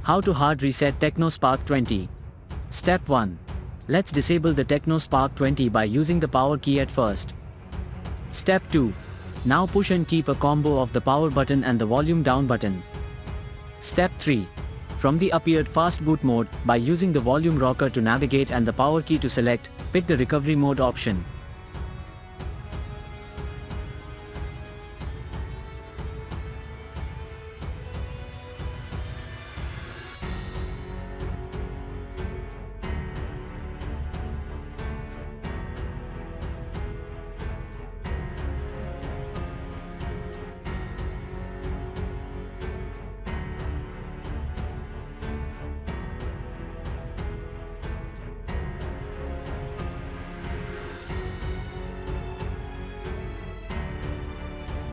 How to hard reset Tecno Spark 20. Step 1. Let's disable the Tecno Spark 20 by using the power key at first. Step 2. Now push and keep a combo of the power button and the volume down button. Step 3. From the appeared fast boot mode, by using the volume rocker to navigate and the power key to select, pick the recovery mode option.